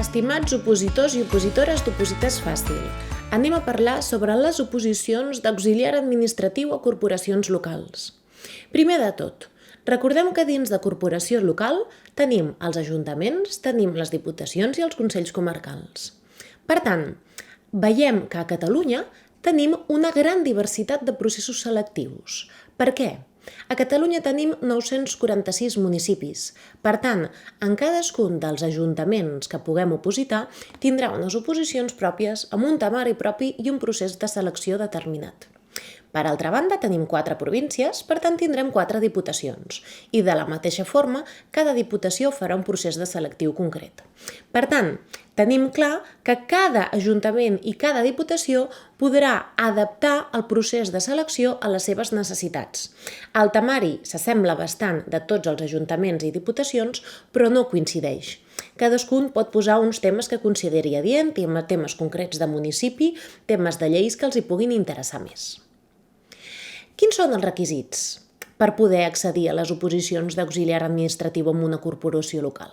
Estimats opositors i opositores d'Oposites Fàcil, anem a parlar sobre les oposicions d'auxiliar administratiu a corporacions locals. Primer de tot, recordem que dins de corporació local tenim els ajuntaments, tenim les diputacions i els consells comarcals. Per tant, veiem que a Catalunya tenim una gran diversitat de processos selectius. Per què? A Catalunya tenim 946 municipis. Per tant, en cadascun dels ajuntaments que puguem opositar tindrà unes oposicions pròpies amb un temari propi i un procés de selecció determinat. Per altra banda, tenim 4 províncies, per tant tindrem 4 diputacions. I de la mateixa forma, cada diputació farà un procés de selectiu concret. Per tant, tenim clar que cada ajuntament i cada diputació podrà adaptar el procés de selecció a les seves necessitats. El temari s'assembla bastant de tots els ajuntaments i diputacions, però no coincideix. Cadascun pot posar uns temes que consideri adient, temes concrets de municipi, temes de lleis que els hi puguin interessar més. Quins són els requisits per poder accedir a les oposicions d'auxiliar administratiu en una corporació local?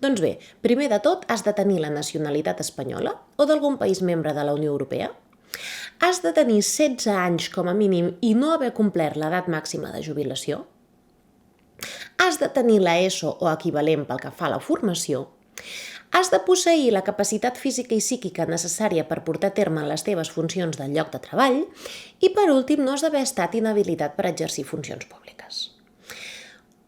Doncs bé, primer de tot has de tenir la nacionalitat espanyola o d'algun país membre de la Unió Europea. Has de tenir 16 anys com a mínim i no haver complert l'edat màxima de jubilació. Has de tenir la ESO o equivalent pel que fa a la formació. Has de posseir la capacitat física i psíquica necessària per portar a terme les teves funcions del lloc de treball i, per últim, no has d'haver estat inhabilitat per exercir funcions públiques.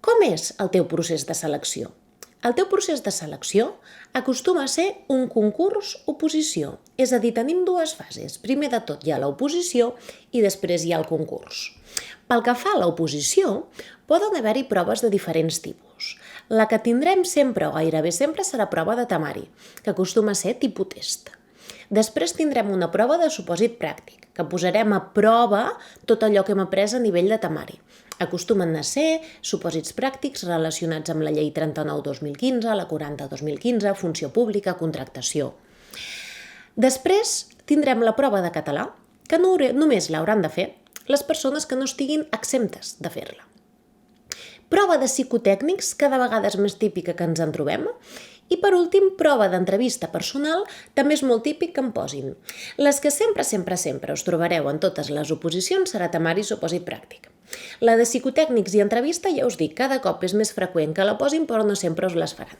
Com és el teu procés de selecció? El teu procés de selecció acostuma a ser un concurs-oposició, és a dir, tenim dues fases. Primer de tot hi ha l'oposició i després hi ha el concurs. Pel que fa a l'oposició, poden haver-hi proves de diferents tipus. La que tindrem sempre o gairebé sempre serà prova de temari, que acostuma a ser tipus test. Després tindrem una prova de supòsit pràctic, que posarem a prova tot allò que hem après a nivell de temari. Acostumen a ser supòsits pràctics relacionats amb la llei 39/2015, la 40/2015, funció pública, contractació. Després tindrem la prova de català, que només l'hauran de fer les persones que no estiguin exemptes de fer-la. Prova de psicotècnics, cada vegada és més típica que ens en trobem. I per últim, prova d'entrevista personal, també és molt típic que en posin. Les que sempre us trobareu en totes les oposicions serà temari i supòsit pràctic. La de psicotècnics i entrevista, ja us dic, cada cop és més freqüent que la posin, però no sempre us les faran.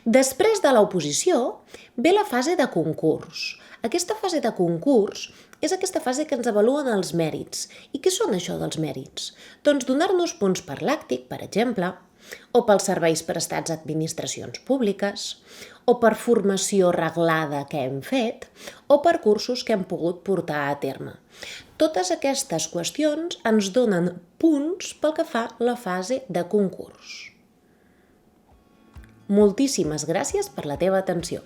Després de l'oposició ve la fase de concurs. Aquesta fase de concurs és aquesta fase que ens avaluen els mèrits. I què són això dels mèrits? Doncs donar-nos punts per làctic, per exemple, o pels serveis prestats a administracions públiques, o per formació reglada que hem fet, o per cursos que hem pogut portar a terme. Totes aquestes qüestions ens donen punts pel que fa a la fase de concurs. Moltíssimes gràcies per la teva atenció.